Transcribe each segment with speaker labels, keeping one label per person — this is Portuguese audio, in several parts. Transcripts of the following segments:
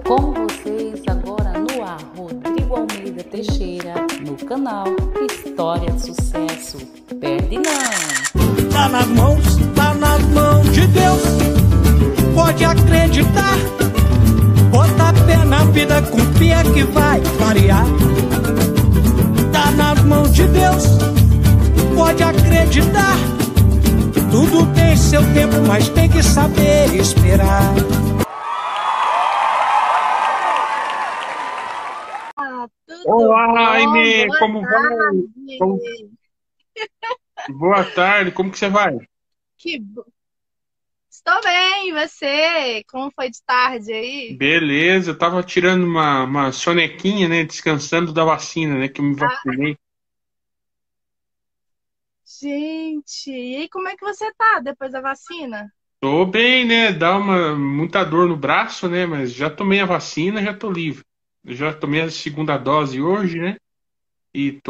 Speaker 1: Com vocês agora no ar, Rodrigo Almeida Teixeira, no canal História de Sucesso. Perde não!
Speaker 2: Tá nas mãos de Deus, pode acreditar. Bota pé na vida, confia que vai variar. Tá nas mãos de Deus, pode acreditar. Tudo tem seu tempo, mas tem que saber esperar.
Speaker 3: Olá,
Speaker 4: Bom,
Speaker 3: Aine,
Speaker 4: boa
Speaker 3: como vai? Como-
Speaker 4: tarde.
Speaker 3: Boa tarde, como que você vai?
Speaker 4: Que bo- Estou bem, e você? Como foi de tarde aí?
Speaker 3: Beleza, eu tava tirando uma sonequinha, né, descansando da vacina, né, que eu me
Speaker 4: Ah,
Speaker 3: vacinei.
Speaker 4: gente, e aí, como é que você tá depois da vacina?
Speaker 3: Tô bem, né, dá muita dor no braço, né, mas já tomei a vacina, já tô livre. Eu já tomei a segunda dose hoje, né, e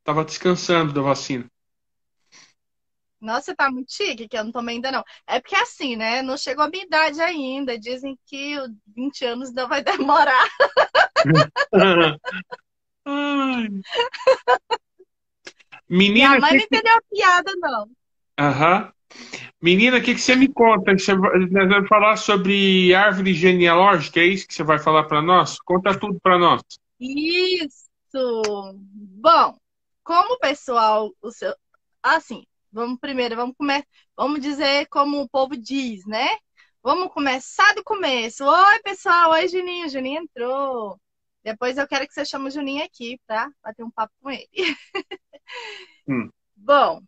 Speaker 3: tava descansando da vacina.
Speaker 4: Nossa, você tá muito chique, que eu não tomei ainda não. É porque assim, né? Não chegou a minha idade ainda. Dizem que os 20 anos ainda vai demorar.
Speaker 3: Ai.
Speaker 4: Minha
Speaker 3: Menina,
Speaker 4: mãe não entendeu a piada, não.
Speaker 3: aham. Menina, o que que você me conta? Nós vamos falar sobre árvore genealógica, é isso que você vai falar para nós? Conta tudo para nós.
Speaker 4: Isso! Bom, como o pessoal, o seu. Assim, vamos primeiro, vamos dizer como o povo diz, né? Vamos começar do começo. Oi, pessoal, oi, Juninho. Juninho entrou. Depois eu quero que você chame o Juninho aqui, tá? Bater um papo com ele.
Speaker 3: Hum.
Speaker 4: Bom, o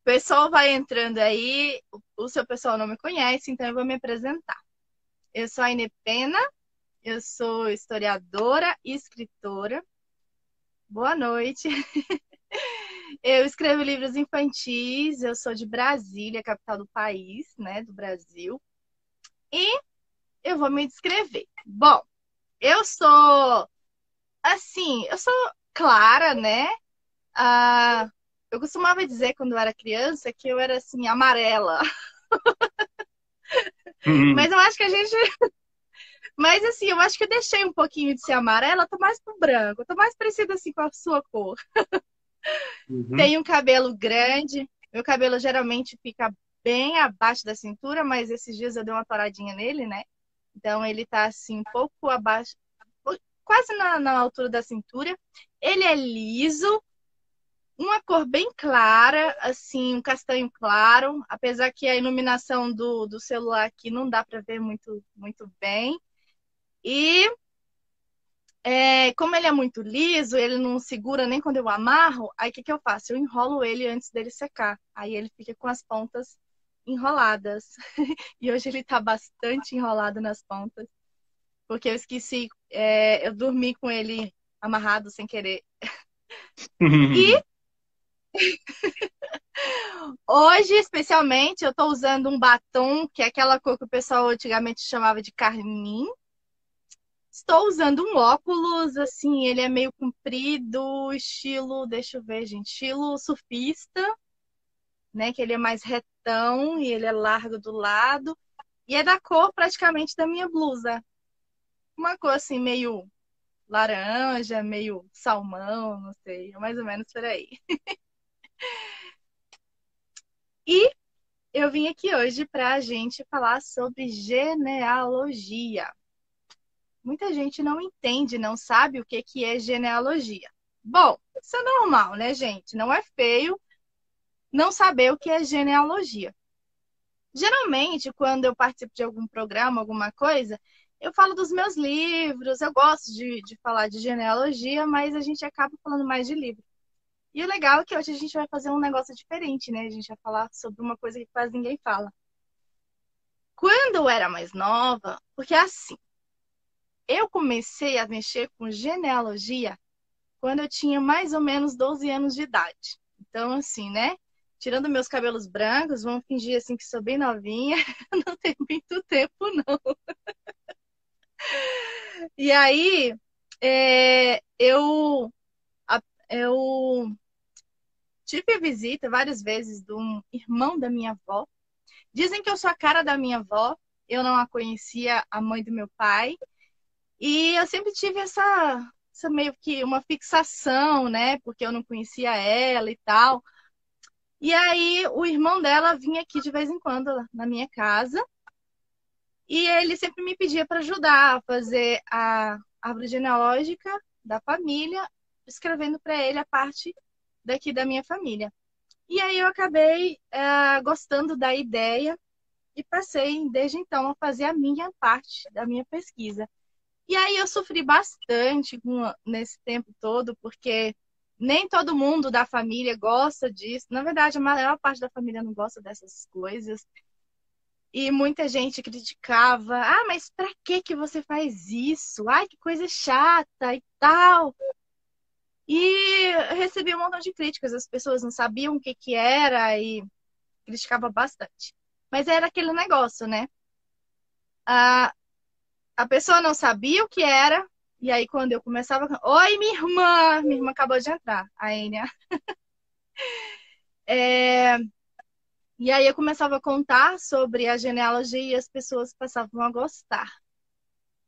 Speaker 4: pessoal vai entrando aí. O seu pessoal não me conhece, então eu vou me apresentar. Eu sou a Aine Pena, eu sou historiadora e escritora. Boa noite. Eu escrevo livros infantis, eu sou de Brasília, capital do país, né, do Brasil. E eu vou me descrever. Bom, eu sou, assim, eu sou clara, né? Ah, eu costumava dizer quando eu era criança que eu era, assim, amarela.
Speaker 3: Hum.
Speaker 4: Mas eu acho que a gente... Mas, assim, eu acho que eu deixei um pouquinho de ser amarela, eu tô mais pro branco, eu tô mais parecida, assim, com a sua cor.
Speaker 3: Uhum.
Speaker 4: Tenho um cabelo grande, meu cabelo geralmente fica bem abaixo da cintura, mas esses dias eu dei uma toradinha nele, né? Então ele tá assim um pouco abaixo, quase na altura da cintura. Ele é liso, uma cor bem clara, assim, um castanho claro, apesar que a iluminação do celular aqui não dá para ver muito bem. E como ele é muito liso, ele não segura nem quando eu amarro, aí o que eu faço? Eu enrolo ele antes dele secar. Aí ele fica com as pontas enroladas. E hoje ele tá bastante enrolado nas pontas, porque eu esqueci, eu dormi com ele amarrado sem querer. E hoje, especialmente, eu tô usando um batom, que é aquela cor que o pessoal antigamente chamava de carmim. Estou usando um óculos, assim, ele é meio comprido, estilo, deixa eu ver, gente, estilo surfista, né? Que ele é mais retão e ele é largo do lado. E é da cor praticamente da minha blusa. Uma cor assim, meio laranja, meio salmão, não sei, é mais ou menos por aí. E eu vim aqui hoje para a gente falar sobre genealogia. Muita gente não entende, não sabe o que é genealogia. Bom, isso é normal, né, gente? Não é feio não saber o que é genealogia. Geralmente, quando eu participo de algum programa, alguma coisa, eu falo dos meus livros, eu gosto de falar de genealogia, mas a gente acaba falando mais de livro. E o legal é que hoje a gente vai fazer um negócio diferente, né? A gente vai falar sobre uma coisa que quase ninguém fala. Quando eu era mais nova, porque assim, eu comecei a mexer com genealogia quando eu tinha mais ou menos 12 anos de idade. Então, assim, né? Tirando meus cabelos brancos, vamos fingir assim que sou bem novinha. Não tem muito tempo, não. E aí, eu tive a visita várias vezes de um irmão da minha avó. Dizem que eu sou a cara da minha avó, eu não a conhecia, a mãe do meu pai. E eu sempre tive essa meio que uma fixação, né? Porque eu não conhecia ela e tal. E aí o irmão dela vinha aqui de vez em quando na minha casa. E ele sempre me pedia para ajudar a fazer a árvore genealógica da família, escrevendo para ele a parte daqui da minha família. E aí eu acabei gostando da ideia e passei, desde então, a fazer a minha parte da minha pesquisa. E aí eu sofri bastante nesse tempo todo, porque nem todo mundo da família gosta disso. Na verdade, a maior parte da família não gosta dessas coisas. E muita gente criticava. Ah, mas pra que você faz isso? Ai, que coisa chata e tal. E eu recebi um montão de críticas. As pessoas não sabiam o que que era e criticavam bastante. Mas era aquele negócio, né? A pessoa não sabia o que era. E aí, quando eu começava... Oi, minha irmã! Minha irmã acabou de entrar, a Enia. E aí, eu começava a contar sobre a genealogia e as pessoas passavam a gostar.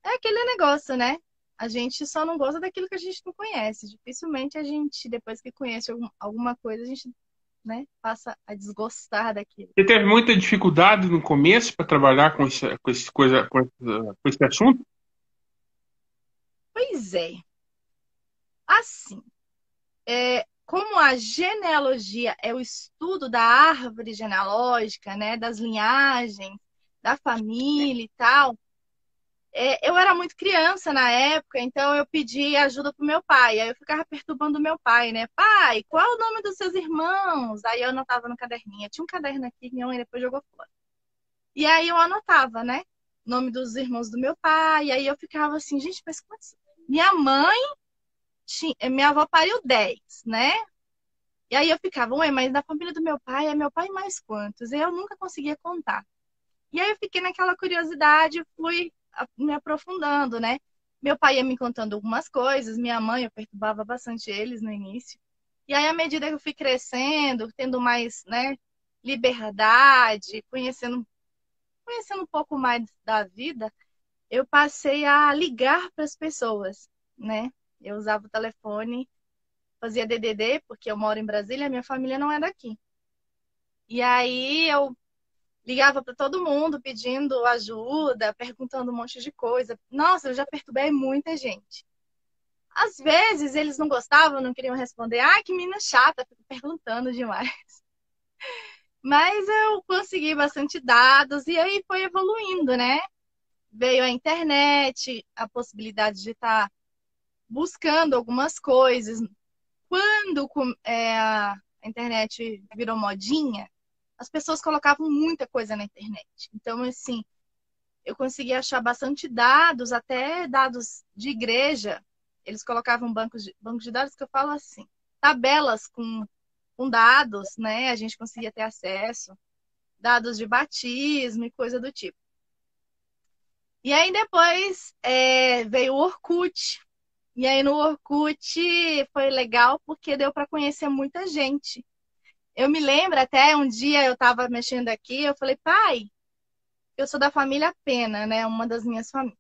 Speaker 4: É aquele negócio, né? A gente só não gosta daquilo que a gente não conhece. Dificilmente a gente, depois que conhece alguma coisa, a gente, né, passa a desgostar daquilo.
Speaker 3: Você teve muita dificuldade no começo para trabalhar com esse assunto?
Speaker 4: Pois é. Assim, como a genealogia é o estudo da árvore genealógica, né, das linhagens, da família e tal, eu era muito criança na época, então eu pedi ajuda pro meu pai. Aí eu ficava perturbando meu pai, né? Pai, qual é o nome dos seus irmãos? Aí eu anotava no caderninho. Eu tinha um caderno aqui que minha mãe depois jogou fora. E aí eu anotava, né? O nome dos irmãos do meu pai. E aí eu ficava assim, gente, mas como assim? Minha avó pariu 10, né? E aí eu ficava, ué, mas da família do meu pai, é meu pai mais quantos? E eu nunca conseguia contar. E aí eu fiquei naquela curiosidade, fui me aprofundando, né? Meu pai ia me contando algumas coisas, minha mãe, eu perturbava bastante eles no início. E aí, à medida que eu fui crescendo, tendo mais, né, liberdade, conhecendo um pouco mais da vida, eu passei a ligar para as pessoas, né? Eu usava o telefone, fazia DDD, porque eu moro em Brasília, minha família não é daqui. E aí eu ligava para todo mundo pedindo ajuda, perguntando um monte de coisa. Nossa, eu já perturbei muita gente. Às vezes eles não gostavam, não queriam responder. Ah, que menina chata, fico perguntando demais. Mas eu consegui bastante dados e aí foi evoluindo, né? Veio a internet, a possibilidade de estar buscando algumas coisas. Quando a internet virou modinha, as pessoas colocavam muita coisa na internet. Então, assim, eu consegui achar bastante dados, até dados de igreja. Eles colocavam bancos de dados que eu falo assim, tabelas com dados, né? A gente conseguia ter acesso, dados de batismo e coisa do tipo. E aí depois veio o Orkut. E aí no Orkut foi legal porque deu para conhecer muita gente. Eu me lembro até um dia eu estava mexendo aqui, eu falei, pai, eu sou da família Pena, né? Uma das minhas famílias.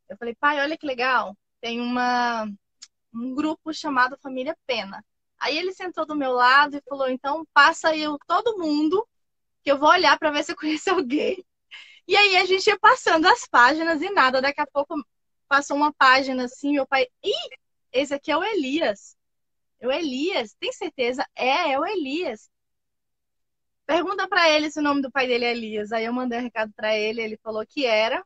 Speaker 4: Eu falei, pai, olha que legal. Tem um grupo chamado Família Pena. Aí ele sentou do meu lado e falou, então passa aí todo mundo, que eu vou olhar para ver se eu conheço alguém. E aí a gente ia passando as páginas e nada. Daqui a pouco passou uma página assim, meu pai, ih, esse aqui é o Elias. É o Elias, tem certeza? É o Elias. Pergunta para ele se o nome do pai dele é Elias. Aí eu mandei um recado para ele, ele falou que era.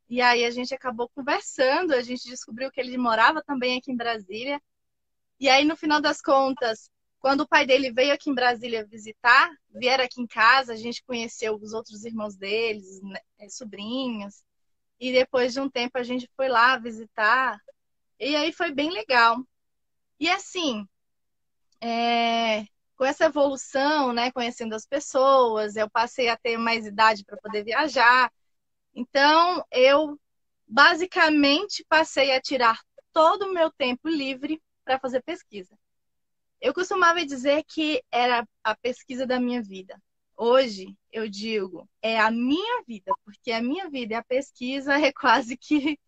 Speaker 4: E aí a gente acabou conversando, a gente descobriu que ele morava também aqui em Brasília. E aí, no final das contas, quando o pai dele veio aqui em Brasília visitar, vieram aqui em casa, a gente conheceu os outros irmãos deles, né, sobrinhos. E depois de um tempo a gente foi lá visitar. E aí foi bem legal. E assim, com essa evolução, né, conhecendo as pessoas, eu passei a ter mais idade para poder viajar. Então, eu basicamente passei a tirar todo o meu tempo livre para fazer pesquisa. Eu costumava dizer que era a pesquisa da minha vida. hoje eu digo, é a minha vida, porque a minha vida e a pesquisa é quase que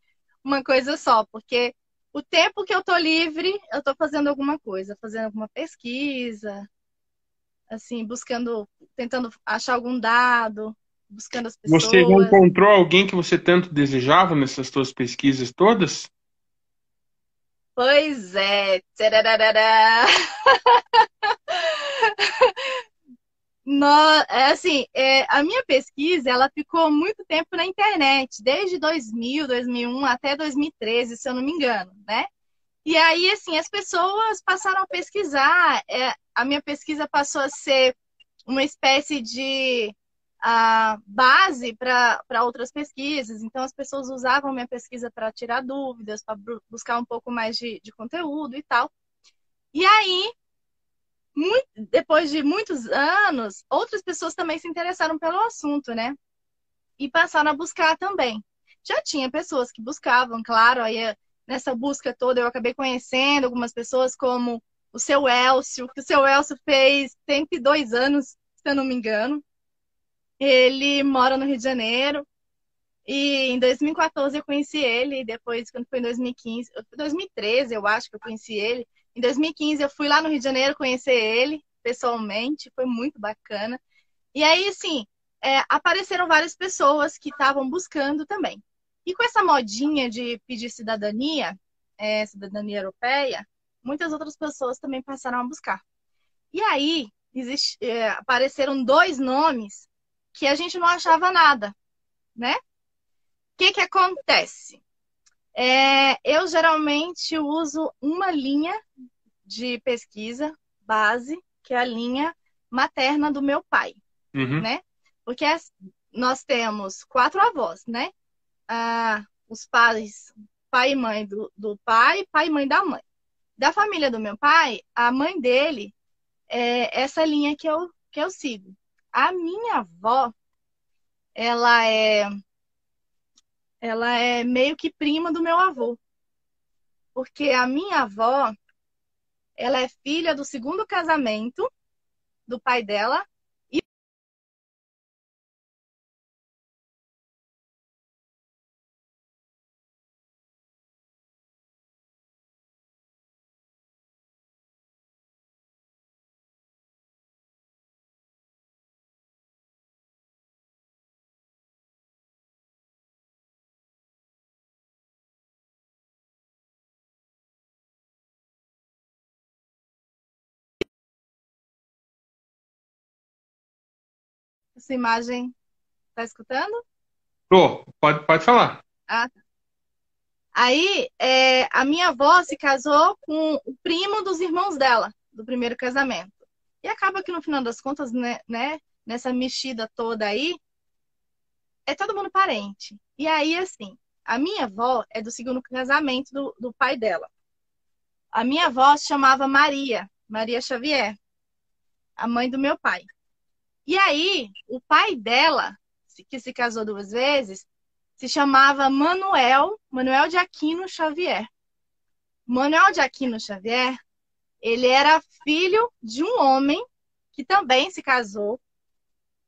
Speaker 4: uma coisa só, porque o tempo que eu tô livre, eu tô fazendo alguma coisa, fazendo alguma pesquisa, assim, buscando, tentando achar algum dado, buscando as
Speaker 3: Você já
Speaker 4: pessoas.
Speaker 3: encontrou alguém que você tanto desejava nessas suas pesquisas todas?
Speaker 4: Pois é. Tchararará. A minha pesquisa, ela ficou muito tempo na internet, desde 2000, 2001 até 2013, se eu não me engano, né? E aí, assim, as pessoas passaram a pesquisar. A minha pesquisa passou a ser uma espécie de base para outras pesquisas. Então, as pessoas usavam minha pesquisa para tirar dúvidas, para buscar um pouco mais de conteúdo e tal. E aí, depois de muitos anos, outras pessoas também se interessaram pelo assunto, né? E passaram a buscar também. Já tinha pessoas que buscavam, claro, nessa busca toda eu acabei conhecendo algumas pessoas como o seu Elcio, que o seu Elcio fez 102 anos, se eu não me engano. Ele mora no Rio de Janeiro e em 2014 eu conheci ele, e depois, quando foi em 2015, 2013 eu acho que eu conheci ele. Em 2015 eu fui lá no Rio de Janeiro conhecer ele pessoalmente, foi muito bacana. E aí, assim, apareceram várias pessoas que estavam buscando também. E com essa modinha de pedir cidadania, cidadania europeia, muitas outras pessoas também passaram a buscar. E aí, apareceram dois nomes que a gente não achava nada, né? O que que acontece? Eu geralmente uso uma linha de pesquisa base, que é a linha materna do meu pai,
Speaker 3: Uhum.
Speaker 4: né? Porque nós temos 4 avós, né? Os pais, pai e mãe do pai, pai e mãe da mãe. Da família do meu pai, a mãe dele é essa linha que eu sigo. A minha avó, ela é, ela é meio que prima do meu avô. Porque a minha avó, ela é filha do segundo casamento do pai dela. Essa imagem, tá escutando?
Speaker 3: Pode falar.
Speaker 4: Ah, tá. Aí, a minha avó se casou com o primo dos irmãos dela, do primeiro casamento. E acaba que no final das contas, né, nessa mexida toda aí, é todo mundo parente. E aí, assim, a minha avó é do segundo casamento do pai dela. A minha avó se chamava Maria, Maria Xavier, a mãe do meu pai. E aí, o pai dela, que se casou 2 vezes, se chamava Manuel de Aquino Xavier. Manuel de Aquino Xavier, ele era filho de um homem que também se casou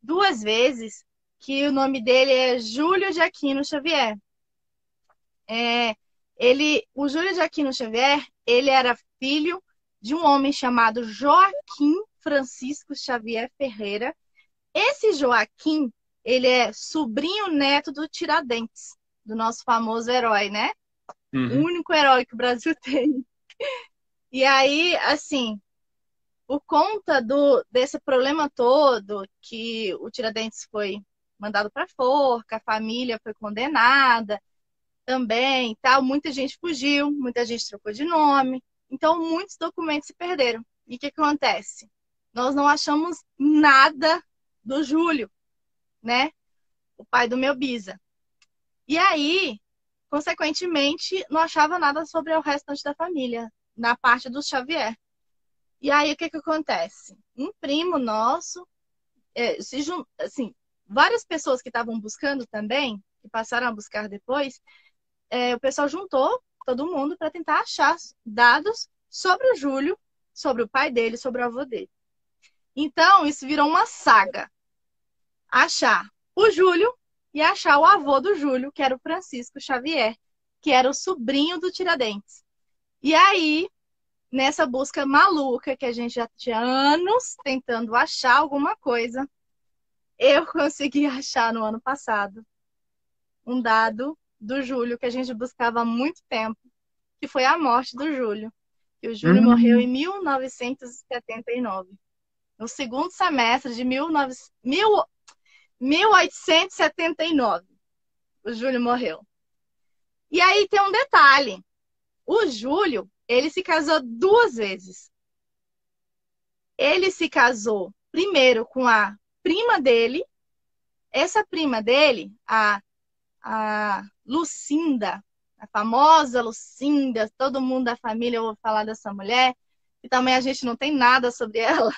Speaker 4: 2 vezes, que o nome dele é Júlio de Aquino Xavier. O Júlio de Aquino Xavier, ele era filho de um homem chamado Joaquim Francisco Xavier Ferreira. Esse Joaquim, ele é sobrinho neto do Tiradentes, do nosso famoso herói, né? O
Speaker 3: Uhum.
Speaker 4: único herói que o Brasil tem. E aí, assim, por conta desse problema todo, que o Tiradentes foi mandado para forca, a família foi condenada também, tal, muita gente fugiu, muita gente trocou de nome, então muitos documentos se perderam. E o que acontece? Nós não achamos nada do Júlio, né? O pai do meu bisa. E aí, consequentemente, não achava nada sobre o restante da família, na parte do Xavier. E aí, o que acontece? Um primo nosso, assim, várias pessoas que estavam buscando também, que passaram a buscar depois, o pessoal juntou todo mundo para tentar achar dados sobre o Júlio, sobre o pai dele, sobre o avô dele. Então, isso virou uma saga. achar o Júlio e achar o avô do Júlio, que era o Francisco Xavier, que era o sobrinho do Tiradentes. E aí, nessa busca maluca, que a gente já tinha anos tentando achar alguma coisa, eu consegui achar no ano passado um dado do Júlio que a gente buscava há muito tempo, que foi a morte do Júlio. E o Júlio morreu em 1979. No segundo semestre de 1879. O Júlio morreu. E aí tem um detalhe. O Júlio, ele se casou 2 vezes. Ele se casou primeiro com a prima dele. Essa prima dele, a Lucinda, a famosa Lucinda, todo mundo da família ouve falar dessa mulher, e também a gente não tem nada sobre ela.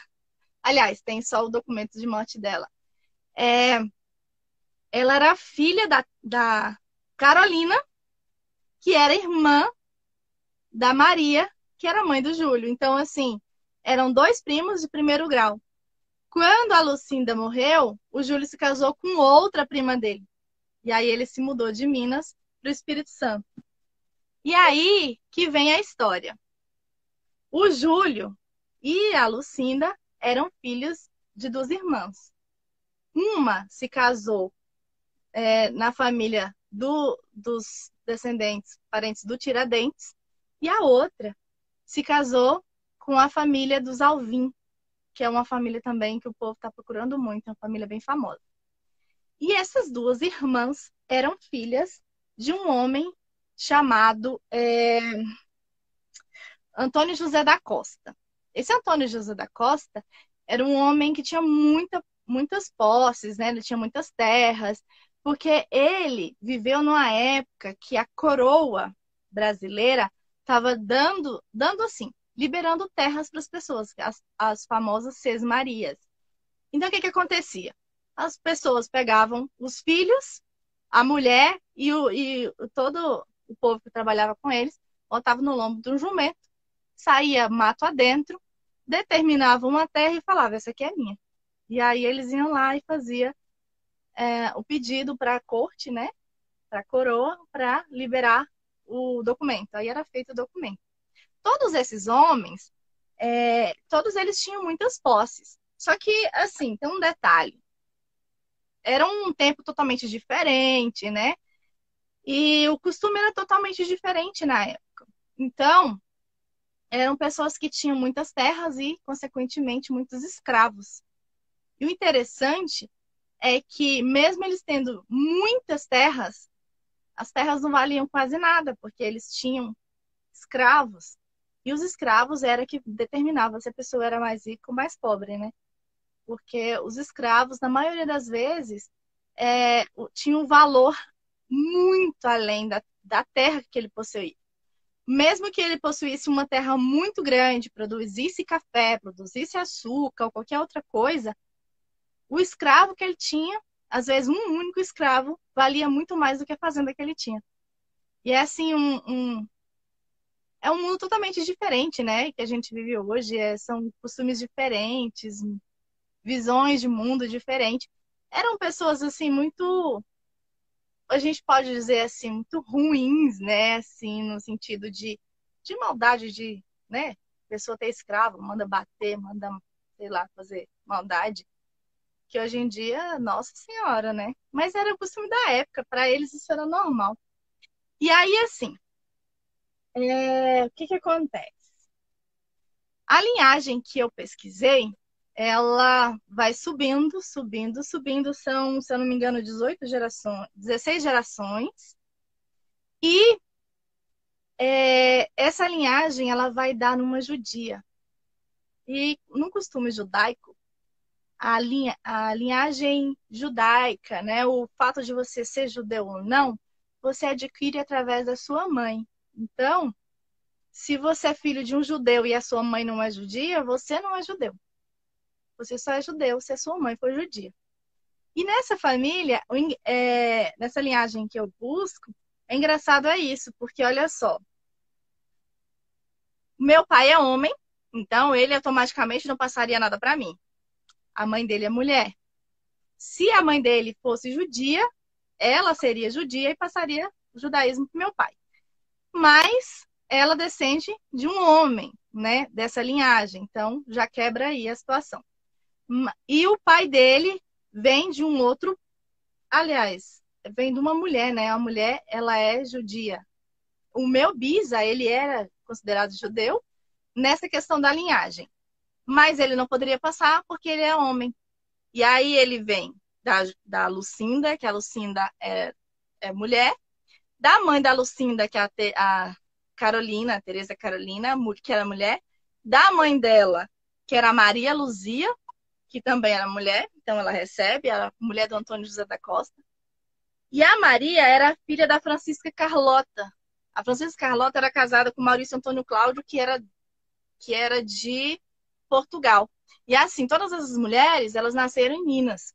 Speaker 4: Aliás, tem só o documento de morte dela. Ela era filha da Carolina, que era irmã da Maria, que era mãe do Júlio. Então, assim, eram 2 primos de primeiro grau. Quando a Lucinda morreu, o Júlio se casou com outra prima dele. E aí ele se mudou de Minas para o Espírito Santo. E aí que vem a história. O Júlio e a Lucinda eram filhos de 2 irmãs. Uma se casou na família dos descendentes, parentes do Tiradentes, e a outra se casou com a família dos Alvim, que é uma família também que o povo está procurando muito, é uma família bem famosa. E essas 2 irmãs eram filhas de um homem chamado Antônio José da Costa. Esse Antônio José da Costa era um homem que tinha muitas posses, né? Ele tinha muitas terras, porque ele viveu numa época que a coroa brasileira estava dando assim, liberando terras para as pessoas, as famosas Sesmarias. Então, o que acontecia? As pessoas pegavam os filhos, a mulher e todo o povo que trabalhava com eles, botavam no lombo de um jumento, saía mato adentro, determinava uma terra e falava, essa aqui é minha. E aí eles iam lá e faziam o pedido para a corte, né? Para a coroa, para liberar o documento. Aí era feito o documento. Todos esses homens, todos eles tinham muitas posses. Só que, assim, tem um detalhe. Era um tempo totalmente diferente, né? E o costume era totalmente diferente na época. Então, eram pessoas que tinham muitas terras e, consequentemente, muitos escravos. E o interessante é que, mesmo eles tendo muitas terras, as terras não valiam quase nada, porque eles tinham escravos. E os escravos era que determinavam se a pessoa era mais rica ou mais pobre, né? Porque os escravos, na maioria das vezes, tinham um valor muito além da terra que ele possuía. Mesmo que ele possuísse uma terra muito grande, produzisse café, produzisse açúcar ou qualquer outra coisa, o escravo que ele tinha, às vezes um único escravo, valia muito mais do que a fazenda que ele tinha. E é assim, é um mundo totalmente diferente, né? Que a gente vive hoje, são costumes diferentes, visões de mundo diferentes. Eram pessoas, assim, muito... A gente pode dizer, assim, muito ruins, né? Assim, no sentido de maldade, de, né? A pessoa ter escravo, manda bater, manda, sei lá, fazer maldade. Que hoje em dia, nossa senhora, né? Mas era o costume da época, para eles isso era normal. E aí, assim, o que acontece? A linhagem que eu pesquisei, ela vai subindo, subindo, subindo. São, se eu não me engano, 16 gerações. E essa linhagem, ela vai dar numa judia. E no costume judaico, a linhagem judaica, né? O fato de você ser judeu ou não, você adquire através da sua mãe. Então, se você é filho de um judeu e a sua mãe não é judia, você não é judeu. Você só é judeu se a sua mãe for judia. E nessa família, nessa linhagem que eu busco, é engraçado isso, porque olha só. Meu pai é homem, então ele automaticamente não passaria nada para mim. A mãe dele é mulher. Se a mãe dele fosse judia, ela seria judia e passaria o judaísmo para meu pai. Mas ela descende de um homem, né, dessa linhagem. Então, já quebra aí a situação. E o pai dele vem de um outro, aliás, vem de uma mulher, né? A mulher, ela é judia. O meu bisa, ele era considerado judeu nessa questão da linhagem. Mas ele não poderia passar porque ele é homem. E aí ele vem da Lucinda, que a Lucinda é mulher, da mãe da Lucinda, que é a Carolina, a Teresa Carolina, que era mulher, da mãe dela, que era a Maria Luzia, que também era mulher, então ela recebe, era mulher do Antônio José da Costa. E a Maria era filha da Francisca Carlota. A Francisca Carlota era casada com Maurício Antônio Cláudio, que era de Portugal. E assim, todas as mulheres, elas nasceram em Minas.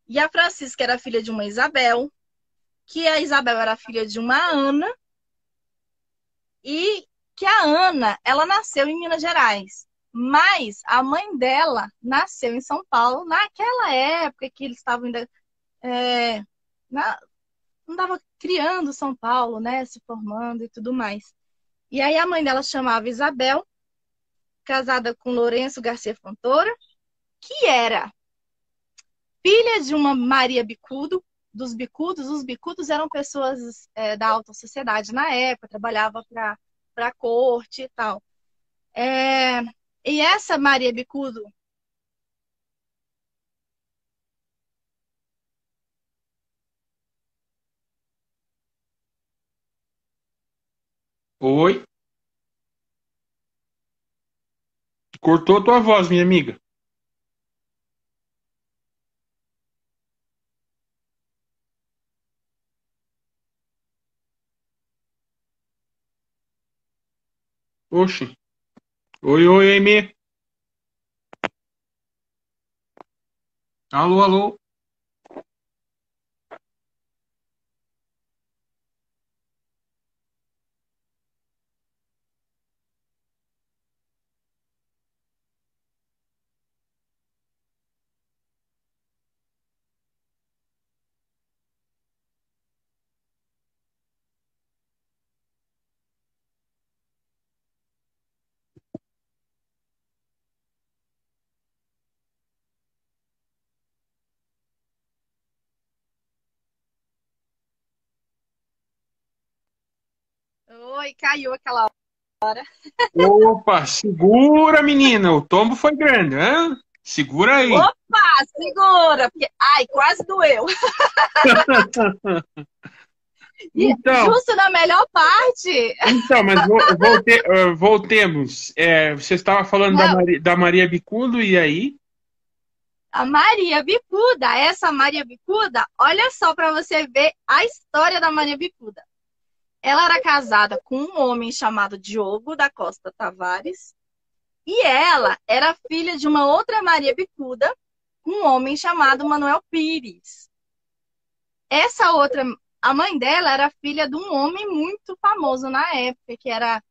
Speaker 4: E a Francisca era filha de uma Isabel, que a Isabel era filha de uma Ana, e que a Ana, ela nasceu em Minas Gerais. Mas a mãe dela nasceu em São Paulo, naquela época que eles estavam ainda... não estava criando São Paulo, né? Se formando e tudo mais. E aí a mãe dela chamava Isabel, casada com Lourenço Garcia Fontoura, que era filha de uma Maria Bicudo, dos bicudos. Os bicudos eram pessoas da alta sociedade na época, trabalhava para a corte e tal. E essa Maria Bicudo...
Speaker 3: Oi? Cortou a tua voz, minha amiga. Oxi. Oi, oi, Amy. Alô, alô.
Speaker 4: Oi, caiu aquela hora.
Speaker 3: Opa, segura, menina. O tombo foi grande, hein? Segura aí.
Speaker 4: Opa, segura, porque... Ai, quase doeu. E
Speaker 3: Então,
Speaker 4: justo na melhor parte.
Speaker 3: mas voltemos. Você estava falando da Maria Bicudo, e aí?
Speaker 4: A Maria Bicuda, essa Maria Bicuda, olha só para você ver a história da Maria Bicuda. Ela era casada com um homem chamado Diogo da Costa Tavares e ela era filha de uma outra Maria Bicuda, um homem chamado Manuel Pires. Essa outra, a mãe dela era filha de um homem muito famoso na época, que era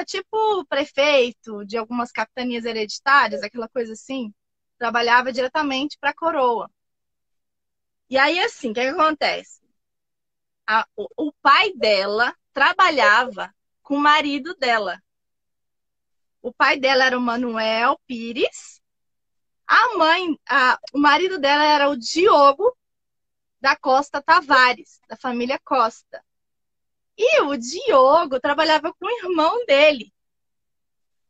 Speaker 4: tipo prefeito de algumas capitanias hereditárias, aquela coisa assim. Trabalhava diretamente para a coroa. E aí, assim, o que acontece? O pai dela trabalhava com o marido dela. O pai dela era o Manuel Pires. O marido dela era o Diogo da Costa Tavares, da família Costa. E o Diogo trabalhava com o irmão dele.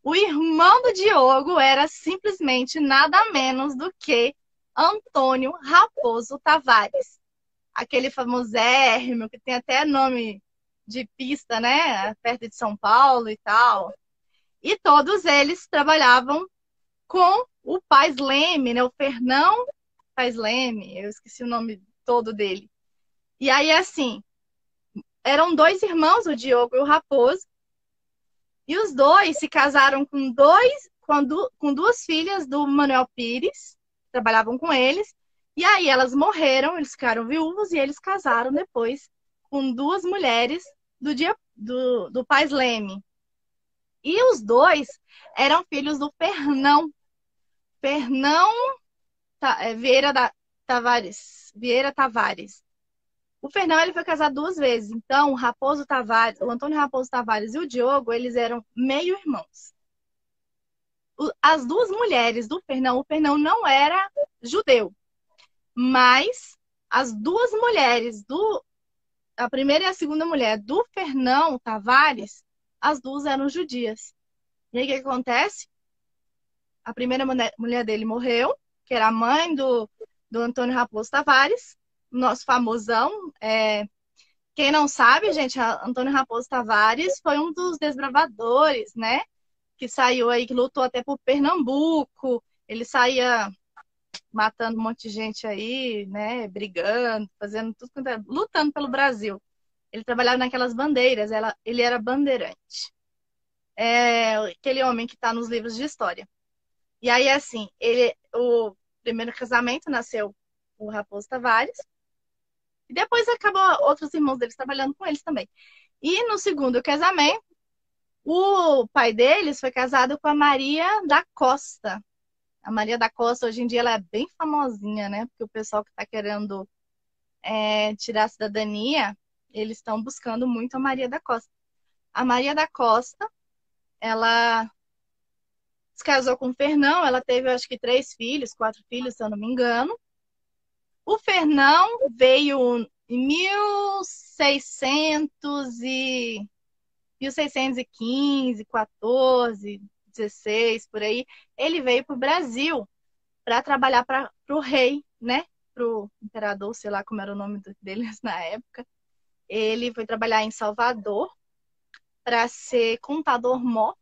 Speaker 4: O irmão do Diogo era simplesmente nada menos do que Antônio Raposo Tavares. Aquele famosérrimo que tem até nome de pista, né? Perto de São Paulo e tal. E todos eles trabalhavam com o Pais Leme, né? O Fernão Pais Leme, eu esqueci o nome todo dele. E aí, assim, eram dois irmãos, o Diogo e o Raposo. E os dois se casaram com duas filhas do Manuel Pires, trabalhavam com eles. E aí elas morreram, eles ficaram viúvos e eles casaram depois com duas mulheres do Pais Leme. E os dois eram filhos do Fernão Vieira Tavares. O Fernão, ele foi casado 2 vezes. Então, o Antônio Raposo Tavares e o Diogo, eles eram meio-irmãos. As 2 mulheres do Fernão, o Fernão não era judeu, mas as 2 mulheres, a primeira e a segunda mulher do Fernão Tavares, as 2 eram judias. E aí, o que acontece? A primeira mulher dele morreu, que era a mãe do Antônio Raposo Tavares, nosso famosão. Quem não sabe, gente, Antônio Raposo Tavares foi um dos desbravadores, né? Que saiu aí, que lutou até por Pernambuco. Ele saía matando um monte de gente aí, né? Brigando, fazendo tudo, lutando pelo Brasil. Ele trabalhava naquelas bandeiras, ele era bandeirante. Aquele homem que está nos livros de história. E aí, assim, o primeiro casamento nasceu o Raposo Tavares. E depois acabou outros irmãos deles trabalhando com eles também. E no segundo casamento, o pai deles foi casado com a Maria da Costa. A Maria da Costa, hoje em dia, ela é bem famosinha, né? Porque o pessoal que está querendo tirar a cidadania, eles estão buscando muito a Maria da Costa. A Maria da Costa, ela se casou com o Fernão, ela teve, acho que 3 filhos, 4 filhos, se eu não me engano. O Fernão veio em 1615, 14, 16, por aí. Ele veio para o Brasil para trabalhar para o rei, né? Para o imperador, sei lá como era o nome deles na época. Ele foi trabalhar em Salvador para ser contador-mor.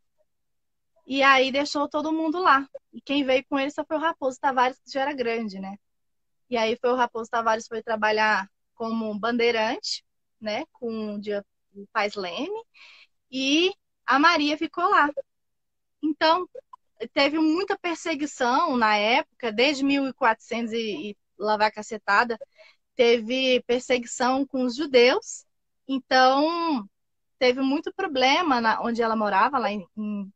Speaker 4: E aí deixou todo mundo lá. E quem veio com ele só foi o Raposo Tavares, que já era grande, né? E aí o Raposo Tavares foi trabalhar como bandeirante, né? Com o Paz Leme. E a Maria ficou lá. Então, teve muita perseguição na época, desde 1400 e lá vai cacetada, teve perseguição com os judeus. Então, teve muito problema onde ela morava, lá em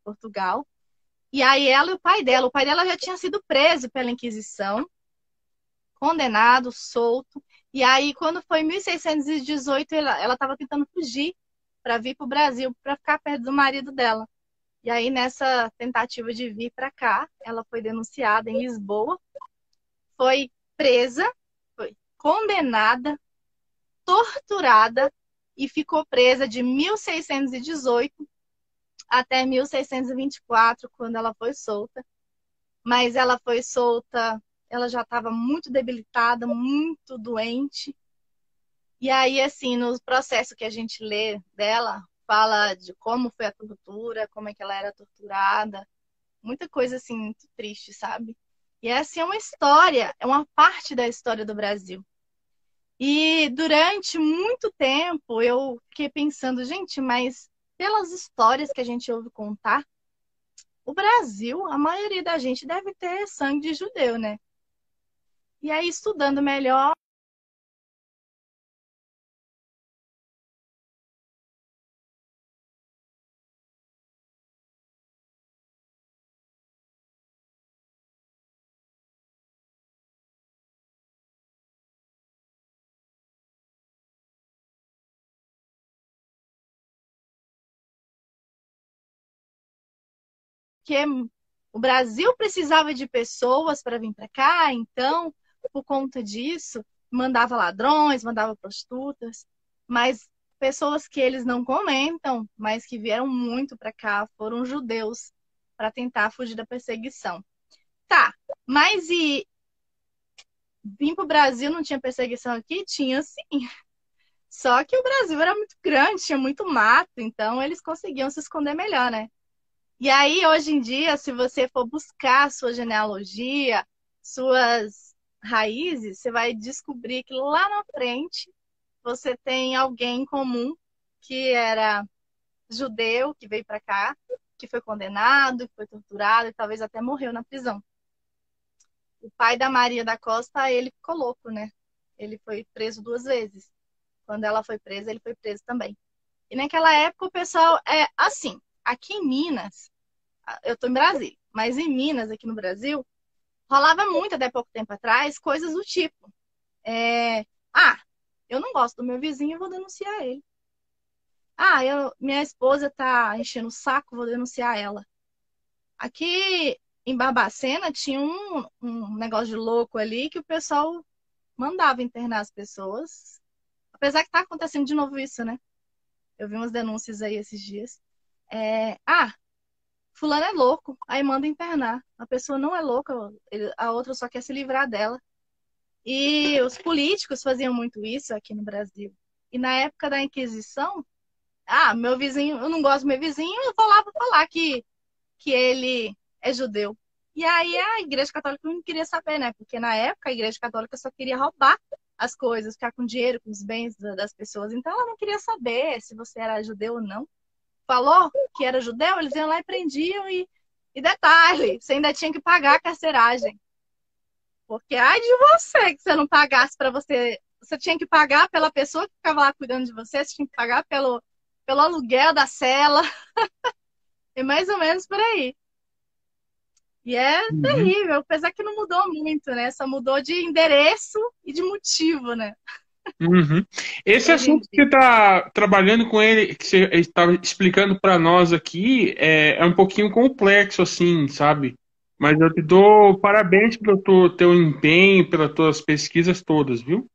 Speaker 4: Portugal. E aí ela e o pai dela já tinha sido preso pela Inquisição, condenado, solto. E aí, quando foi em 1618, ela estava tentando fugir para vir para o Brasil, para ficar perto do marido dela. E aí, nessa tentativa de vir para cá, ela foi denunciada em Lisboa, foi presa, foi condenada, torturada e ficou presa de 1618 até 1624, quando ela foi solta. Mas ela foi solta, ela já estava muito debilitada, muito doente. E aí, assim, no processo que a gente lê dela, fala de como foi a tortura, como é que ela era torturada. Muita coisa, assim, muito triste, sabe? E assim, é uma história, é uma parte da história do Brasil. E durante muito tempo eu fiquei pensando, gente, mas pelas histórias que a gente ouve contar, o Brasil, a maioria da gente deve ter sangue de judeu, né? E aí, estudando melhor, que o Brasil precisava de pessoas para vir para cá, então, por conta disso, mandava ladrões, mandava prostitutas, mas pessoas que eles não comentam, mas que vieram muito para cá, foram judeus para tentar fugir da perseguição. Tá, mas e vir para o Brasil não tinha perseguição aqui? Tinha sim. Só que o Brasil era muito grande, tinha muito mato, então eles conseguiam se esconder melhor, né? E aí, hoje em dia, se você for buscar a sua genealogia, suas raízes, você vai descobrir que lá na frente você tem alguém em comum que era judeu, que veio para cá, que foi condenado, que foi torturado e talvez até morreu na prisão. O pai da Maria da Costa, ele ficou louco, né? Ele foi preso 2 vezes. Quando ela foi presa, ele foi preso também. E naquela época o pessoal assim, aqui em Minas, eu tô em Brasília, mas em Minas, aqui no Brasil, rolava muito até pouco tempo atrás coisas do tipo. Ah, eu não gosto do meu vizinho, eu vou denunciar ele. Ah, minha esposa tá enchendo o saco, vou denunciar ela. Aqui em Barbacena tinha um negócio de louco ali que o pessoal mandava internar as pessoas. Apesar que tá acontecendo de novo isso, né? Eu vi umas denúncias aí esses dias. Ah, fulano é louco, aí manda internar. A pessoa não é louca, a outra só quer se livrar dela. E os políticos faziam muito isso aqui no Brasil. E na época da Inquisição, meu vizinho, eu não gosto do meu vizinho, eu vou lá falar que ele é judeu. E aí a Igreja Católica não queria saber, né? Porque na época a Igreja Católica só queria roubar as coisas, ficar com dinheiro, com os bens das pessoas. Então ela não queria saber se você era judeu ou não. Falou que era judeu, eles iam lá e prendiam. E detalhe, você ainda tinha que pagar a carceragem. Porque ai de você, que você não pagasse para você. Você tinha que pagar pela pessoa que ficava lá cuidando de você, você tinha que pagar pelo aluguel da cela. E mais ou menos por aí. E é
Speaker 3: Uhum.
Speaker 4: terrível, apesar que não mudou muito, né? Só mudou de endereço e de motivo, né?
Speaker 3: Uhum. Esse
Speaker 4: Hoje em
Speaker 3: assunto que você
Speaker 4: dia.
Speaker 3: está trabalhando com ele, que você estava explicando para nós aqui, é um pouquinho complexo, assim, sabe? Mas eu te dou parabéns pelo teu empenho, pelas tuas pesquisas todas, viu?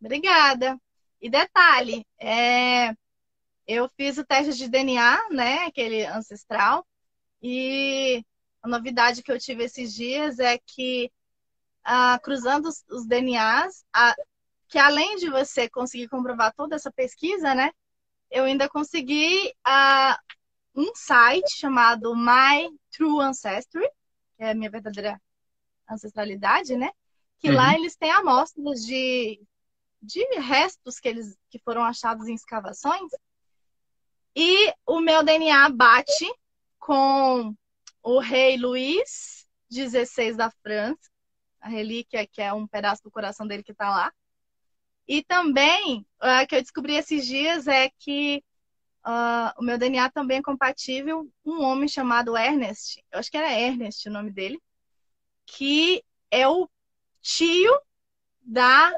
Speaker 4: Obrigada. E detalhe, eu fiz o teste de DNA, né? Aquele ancestral. E a novidade que eu tive esses dias é que, cruzando os DNAs, que além de você conseguir comprovar toda essa pesquisa, né? Eu ainda consegui um site chamado My True Ancestry, que é a minha verdadeira ancestralidade, né? Que lá
Speaker 3: Uhum.
Speaker 4: eles têm amostras de restos que foram achados em escavações. E o meu DNA bate com o rei Luís XVI da França, a relíquia, que é um pedaço do coração dele que está lá. E também, que eu descobri esses dias, é que o meu DNA também é compatível com um homem chamado Ernest, eu acho que era Ernest o nome dele, que é o tio da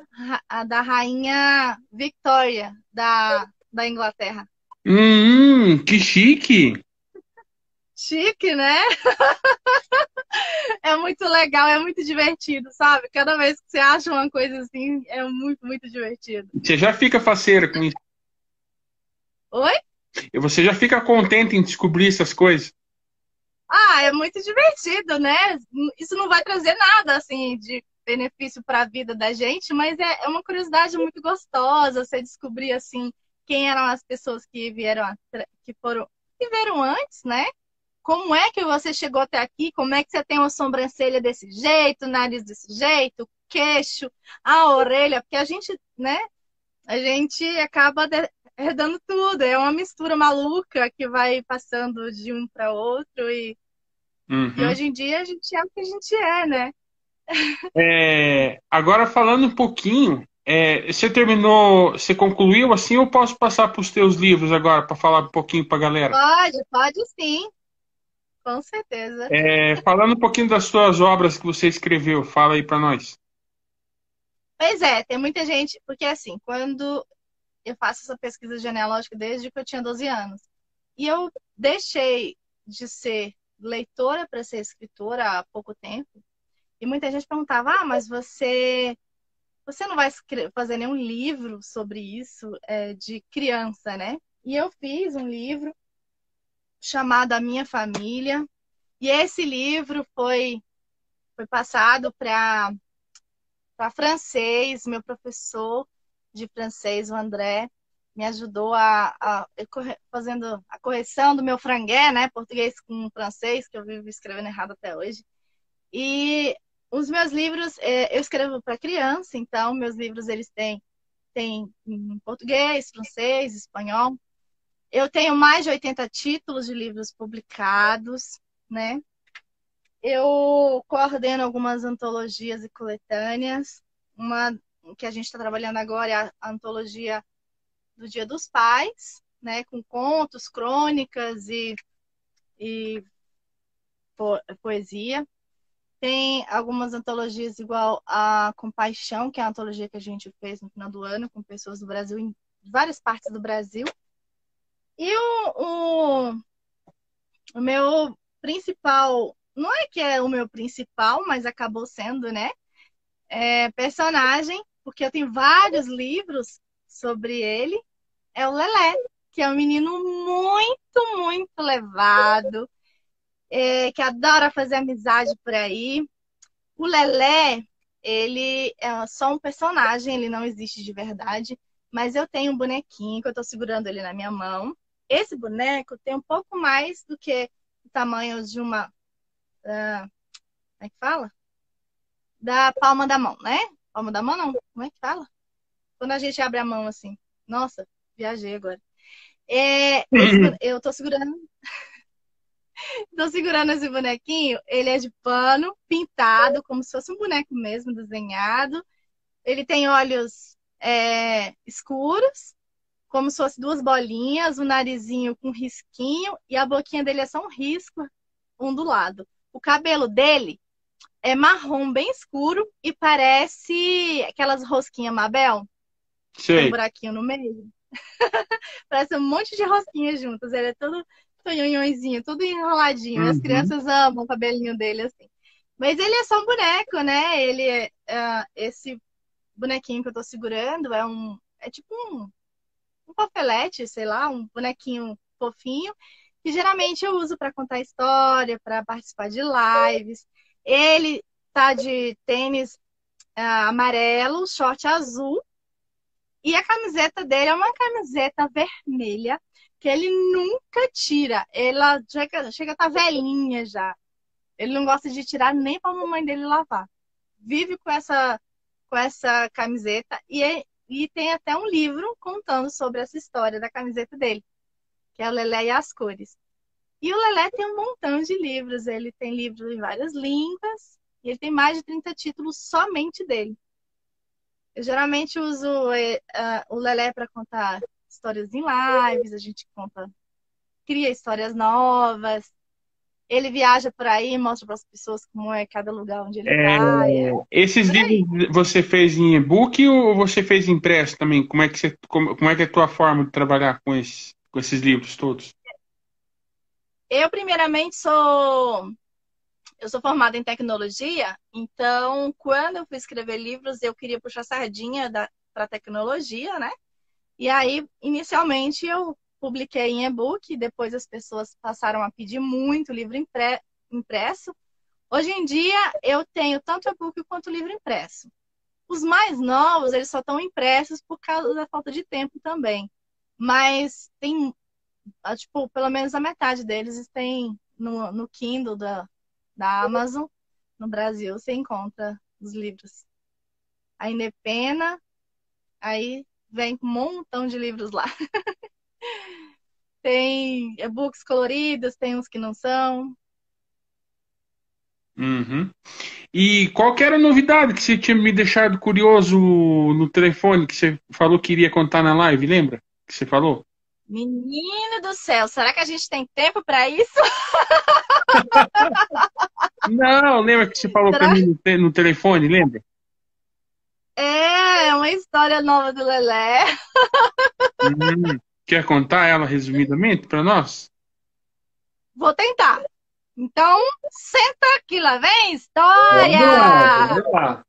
Speaker 4: rainha Victoria, da Inglaterra.
Speaker 3: Que chique!
Speaker 4: Chique, né? É muito legal, é muito divertido, sabe? Cada vez que você acha uma coisa assim, é muito, muito divertido.
Speaker 3: Você já fica faceira com isso.
Speaker 4: Oi?
Speaker 3: E você já fica contente em descobrir essas coisas.
Speaker 4: É muito divertido, né? Isso não vai trazer nada assim de benefício para a vida da gente, mas é uma curiosidade muito gostosa você descobrir assim quem eram as pessoas que que vieram antes, né? Como é que você chegou até aqui? Como é que você tem uma sobrancelha desse jeito, nariz desse jeito, queixo, a orelha? Porque a gente, né? A gente acaba herdando tudo. É uma mistura maluca que vai passando de um para outro. E
Speaker 3: Uhum.
Speaker 4: hoje em dia a gente é o que a gente é, né?
Speaker 3: Agora falando um pouquinho, você terminou, você concluiu assim, ou posso passar para os teus livros agora para falar um pouquinho para a galera?
Speaker 4: Pode sim, com certeza.
Speaker 3: Falando um pouquinho das suas obras que você escreveu, fala aí para nós.
Speaker 4: Pois é, tem muita gente, porque assim, quando eu faço essa pesquisa genealógica desde que eu tinha 12 anos, e eu deixei de ser leitora para ser escritora há pouco tempo, e muita gente perguntava, mas você não vai fazer nenhum livro sobre isso, de criança, né? E eu fiz um livro chamado A Minha Família, e esse livro foi passado para francês. Meu professor de francês, o André, me ajudou fazendo a correção do meu frangué, né? Português com francês, que eu vivo escrevendo errado até hoje. E os meus livros, eu escrevo para criança, então meus livros eles têm em português, francês, espanhol. Eu tenho mais de 80 títulos de livros publicados, né? Eu coordeno algumas antologias e coletâneas. Uma que a gente está trabalhando agora é a antologia do Dia dos Pais, né? Com contos, crônicas e poesia. Tem algumas antologias igual a Compaixão, que é a antologia que a gente fez no final do ano, com pessoas do Brasil, em várias partes do Brasil. E o meu principal, não é que é o meu principal, mas acabou sendo, né? Personagem, porque eu tenho vários livros sobre ele, é o Lelé, que é um menino muito, muito levado, que adora fazer amizade por aí. O Lelé, ele é só um personagem, ele não existe de verdade, mas eu tenho um bonequinho que eu tô segurando ele na minha mão. Esse boneco tem um pouco mais do que o tamanho de uma... como é que fala? Da palma da mão, né? Palma da mão não, como é que fala? Quando a gente abre a mão assim. Nossa, viajei agora. Eu tô segurando esse bonequinho, ele é de pano, pintado, como se fosse um boneco mesmo, desenhado. Ele tem olhos escuros, como se fosse duas bolinhas, o narizinho com risquinho, e a boquinha dele é só um risco, um do lado. O cabelo dele é marrom, bem escuro, e parece aquelas rosquinhas Mabel, tem um
Speaker 3: Sei.
Speaker 4: buraquinho no meio. Parece um monte de rosquinhas juntas. Ele é todo tonhonhõezinho, todo enroladinho. E as
Speaker 3: Uhum.
Speaker 4: crianças amam o cabelinho dele assim. Mas ele é só um boneco, né? Esse bonequinho que eu tô segurando é tipo um papelete, sei lá, um bonequinho fofinho, que geralmente eu uso para contar história, para participar de lives. Ele tá de tênis amarelo, short azul, e a camiseta dele é uma camiseta vermelha que ele nunca tira. Ela chega a estar velhinha já. Ele não gosta de tirar nem para a mamãe dele lavar. Vive com essa camiseta e tem até um livro contando sobre essa história da camiseta dele, que é o Lelé e as Cores. E o Lelé tem um montão de livros. Ele tem livros em várias línguas e ele tem mais de 30 títulos somente dele. Eu geralmente uso o Lelé para contar histórias em lives, a gente cria histórias novas. Ele viaja por aí, mostra para as pessoas como é cada lugar onde ele
Speaker 3: É,
Speaker 4: vai.
Speaker 3: esses
Speaker 4: Por aí.
Speaker 3: livros você fez em e-book ou você fez impresso também? Como é que é a tua forma de trabalhar com esses livros todos?
Speaker 4: Eu, primeiramente, eu sou formada em tecnologia, então, quando eu fui escrever livros, eu queria puxar sardinha para tecnologia, né? E aí, inicialmente, eu publiquei em e-book, depois as pessoas passaram a pedir muito livro impresso. Hoje em dia, eu tenho tanto e-book quanto livro impresso. Os mais novos, eles só estão impressos por causa da falta de tempo também. Mas tem, tipo, pelo menos a metade deles tem no Kindle da Amazon. No Brasil, você encontra os livros. Aí, Nepena, aí vem um montão de livros lá. Tem e-books coloridos, tem uns que não são.
Speaker 3: Uhum. E qual que era a novidade que você tinha me deixado curioso no telefone, que você falou que iria contar na live, lembra? Que você falou?
Speaker 4: Menino do céu, será que a gente tem tempo para isso?
Speaker 3: Não, lembra que você falou para
Speaker 4: Será?
Speaker 3: mim no telefone, lembra?
Speaker 4: É uma história nova do Lelé.
Speaker 3: Quer contar ela resumidamente para nós?
Speaker 4: Vou tentar. Então, senta que lá vem
Speaker 3: Vamos lá,
Speaker 4: história!
Speaker 3: vamos lá.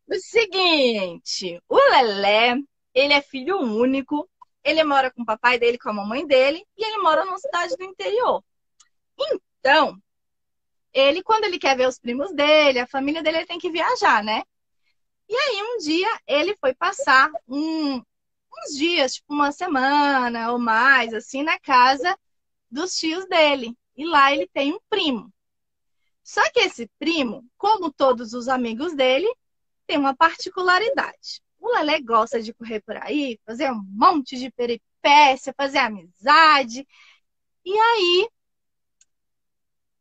Speaker 4: O seguinte, o Lelé, ele é filho único, ele mora com o papai dele, com a mamãe dele, e ele mora numa cidade do interior. Então, quando ele quer ver os primos dele, a família dele, ele tem que viajar, né? E aí, um dia, ele foi passar uns dias, tipo uma semana ou mais, assim, na casa dos tios dele. E lá ele tem um primo. Só que esse primo, como todos os amigos dele, tem uma particularidade. O Lelé gosta de correr por aí, fazer um monte de peripécia, fazer amizade. E aí,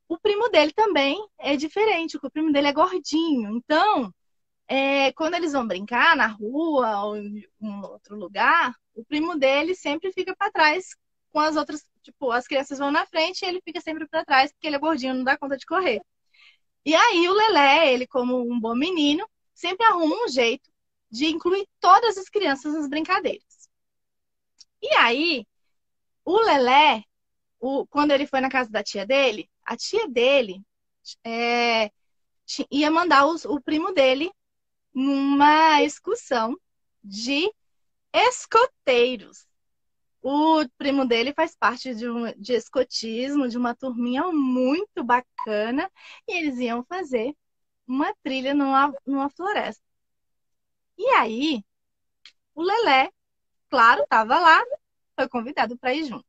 Speaker 4: o primo dele também é diferente, o primo dele é gordinho. Então, quando eles vão brincar na rua ou em um outro lugar, o primo dele sempre fica para trás com as outras. Tipo, as crianças vão na frente e ele fica sempre para trás porque ele é gordinho, não dá conta de correr. E aí o Lelé, ele como um bom menino, sempre arruma um jeito de incluir todas as crianças nas brincadeiras. E aí, o Lelé, quando ele foi na casa da tia dele, a tia dele é, ia mandar o primo dele numa excursão de escoteiros. O primo dele faz parte de escotismo, de uma turminha muito bacana, e eles iam fazer uma trilha numa floresta. E aí, o Lelé, claro, estava lá, foi convidado para ir junto.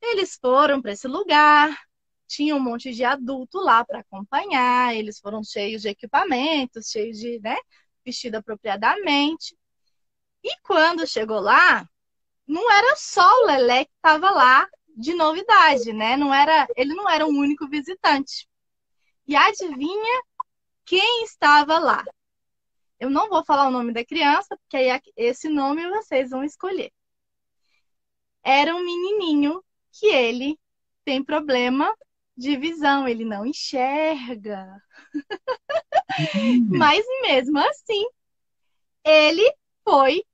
Speaker 4: Eles foram para esse lugar, tinha um monte de adulto lá para acompanhar, eles foram cheios de equipamentos, cheios de, né, vestido apropriadamente. E quando chegou lá, não era só o Lelé que estava lá de novidade, né? Ele não era o único visitante. E adivinha quem estava lá? Eu não vou falar o nome da criança, porque aí esse nome vocês vão escolher. Era um menininho que ele tem problema de visão, ele não enxerga. Mas mesmo assim, ele foi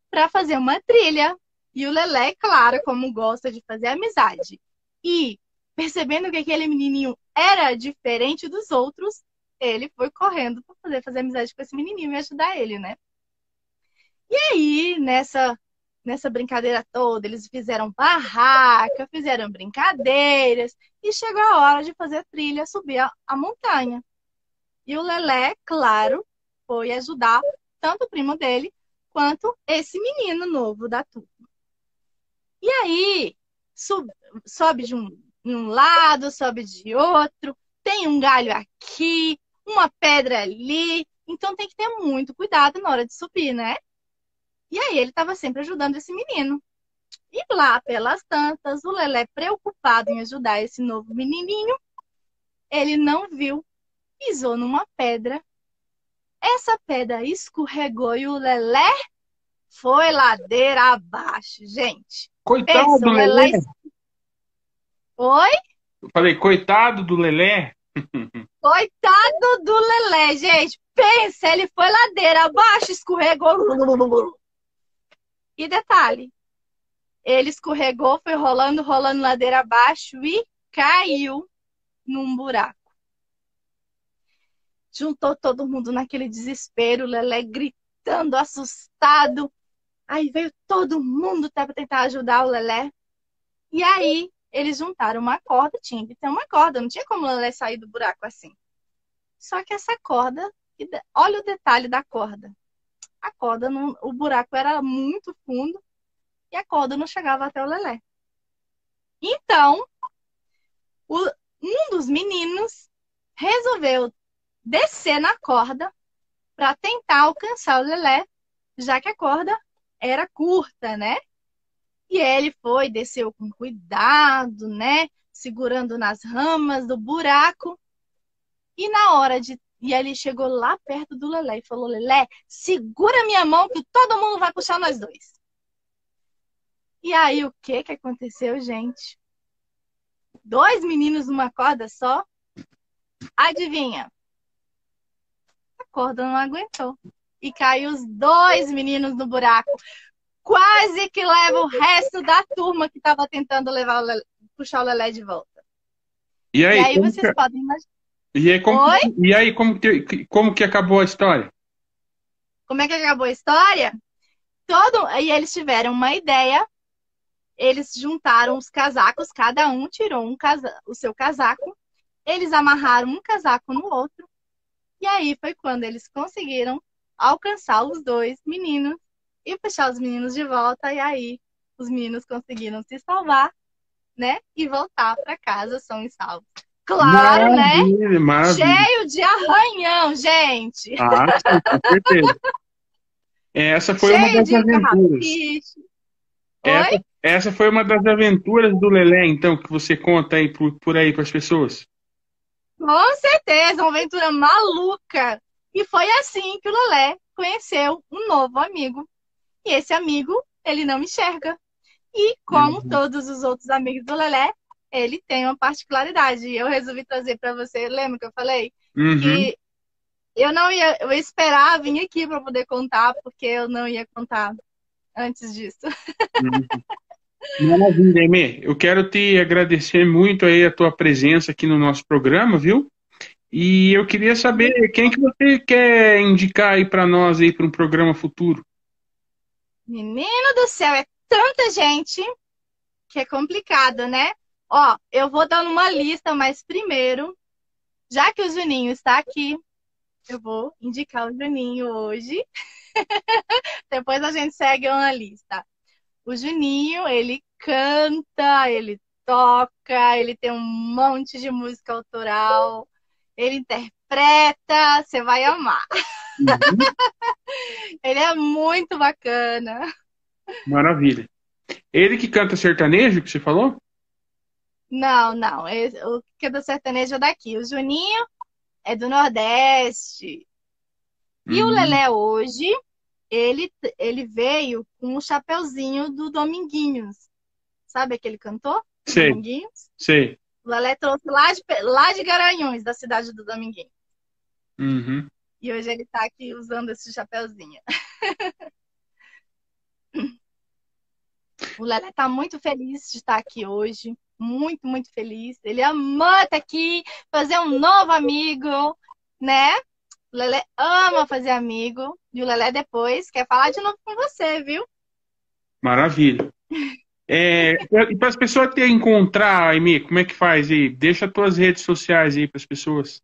Speaker 4: para fazer uma trilha. E o Lelé, claro, como gosta de fazer amizade, e percebendo que aquele menininho era diferente dos outros, ele foi correndo para fazer amizade com esse menininho e ajudar ele, né? E aí, nessa brincadeira toda, eles fizeram barraca, fizeram brincadeiras, e chegou a hora de fazer a trilha, subir a montanha. E o Lelé, claro, foi ajudar tanto o primo dele, quanto esse menino novo da turma. E aí, sobe de um lado, sobe de outro, tem um galho aqui, uma pedra ali, então tem que ter muito cuidado na hora de subir, né? E aí ele estava sempre ajudando esse menino. E lá pelas tantas, o Lelé, preocupado em ajudar esse novo menininho, ele não viu, pisou numa pedra. Essa pedra escorregou e o Lelé foi ladeira abaixo, gente.
Speaker 3: Coitado
Speaker 4: Pensa,
Speaker 3: do
Speaker 4: o Lelé...
Speaker 3: Lelé.
Speaker 4: Oi?
Speaker 3: Eu falei, coitado do Lelé.
Speaker 4: Coitado do Lelé, gente. Pensa, ele foi ladeira abaixo, escorregou. E detalhe, ele escorregou, foi rolando ladeira abaixo e caiu num buraco. Juntou todo mundo naquele desespero, o Lelé gritando, assustado. Aí veio todo mundo para tentar ajudar o Lelé. E aí eles juntaram uma corda, tinha que ter uma corda, não tinha como o Lelé sair do buraco assim. Só que essa corda, olha o detalhe da corda. A corda, o buraco era muito fundo e a corda não chegava até o Lelé. Então, um dos meninos resolveu descer na corda para tentar alcançar o Lelé, já que a corda era curta, né? E ele foi, desceu com cuidado, né? Segurando nas ramas do buraco. E na hora de... E ele chegou lá perto do Lelé e falou, Lelé, segura minha mão que todo mundo vai puxar nós dois. E aí o que aconteceu, gente? 2 meninos numa corda só. Adivinha? A corda não aguentou. E caiu os 2 meninos no buraco. Quase que leva o resto da turma que estava tentando puxar o Lelé de volta.
Speaker 3: E aí
Speaker 4: vocês podem imaginar.
Speaker 3: E aí, como que acabou a história?
Speaker 4: Como é que acabou a história? E eles tiveram uma ideia. Eles juntaram os casacos, cada um tirou o seu casaco. Eles amarraram um casaco no outro. E aí foi quando eles conseguiram alcançar os 2 meninos e puxar os meninos de volta. E aí os meninos conseguiram se salvar, né? E voltar para casa são e salvos. Claro, maravilha, né? Maravilha. Cheio de arranhão, gente.
Speaker 3: Ah, sim, com certeza. Essa foi uma das aventuras. Essa foi uma das aventuras do Lelé, então, que você conta aí por aí para as pessoas.
Speaker 4: Com certeza, uma aventura maluca. E foi assim que o Lelé conheceu um novo amigo. E esse amigo, ele não enxerga. E como todos os outros amigos do Lelé, ele tem uma particularidade. E eu resolvi trazer para você. Lembra que eu falei?
Speaker 3: Uhum.
Speaker 4: Que eu esperar vir aqui para poder contar, porque eu não ia contar antes disso.
Speaker 3: Maravilha, Aimee. Eu quero te agradecer muito aí a tua presença aqui no nosso programa, viu? E eu queria saber quem que você quer indicar aí para nós aí para um programa futuro.
Speaker 4: Menino do céu, é tanta gente que é complicado, né? Ó, eu vou dando uma lista, mas primeiro, já que o Juninho está aqui, eu vou indicar o Juninho hoje. Depois a gente segue uma lista. O Juninho, ele canta, ele toca, ele tem um monte de música autoral, ele interpreta, você vai amar. Ele é muito bacana.
Speaker 3: Maravilha. Ele que canta sertanejo, que você falou?
Speaker 4: Não. O que é do sertanejo é daqui. O Juninho é do Nordeste. E o Lelé hoje, ele veio com o chapeuzinho do Dominguinhos. Sabe aquele cantor?
Speaker 3: Sei.
Speaker 4: Dominguinhos?
Speaker 3: Sei.
Speaker 4: O Lelé trouxe lá de Garanhuns, da cidade do Dominguinhos.
Speaker 3: Uhum.
Speaker 4: E hoje ele tá aqui usando esse chapeuzinho. O Lelé tá muito feliz de estar aqui hoje. Muito, muito feliz. Ele amou estar aqui, fazer um novo amigo, né? O Lelé ama fazer amigo. E o Lelé depois quer falar de novo com você, viu?
Speaker 3: Maravilha. E para as pessoas te encontrar, Aimee, como é que faz aí? Deixa as tuas redes sociais aí para as pessoas.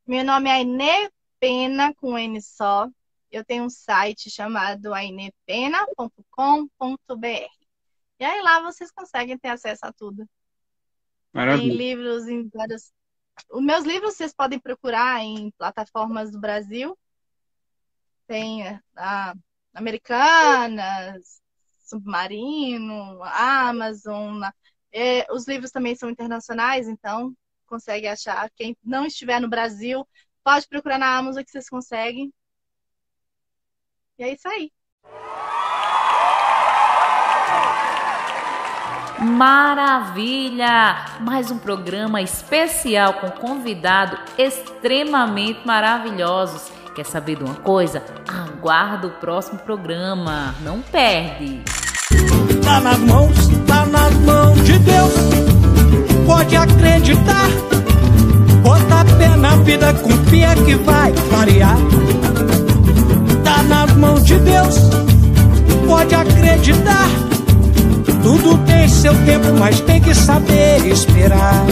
Speaker 4: Meu nome é Ainê Pena, com N só. Eu tenho um site chamado ainepena.com.br. E aí lá vocês conseguem ter acesso a tudo.
Speaker 3: Maravilha.
Speaker 4: Tem livros em vários... Os meus livros vocês podem procurar em plataformas do Brasil. Tem Americanas, Submarino, Amazon. Os livros também são internacionais, então consegue achar. Quem não estiver no Brasil, pode procurar na Amazon que vocês conseguem. E é isso aí.
Speaker 1: Maravilha! Mais um programa especial com convidados extremamente maravilhosos. Quer saber de uma coisa? Aguarda o próximo programa. Não perde!
Speaker 2: Tá nas mãos de Deus. Pode acreditar. Bota pé na vida, confia que vai variar. Tá nas mãos de Deus. Pode acreditar. Tudo tem seu tempo, mas tem que saber esperar.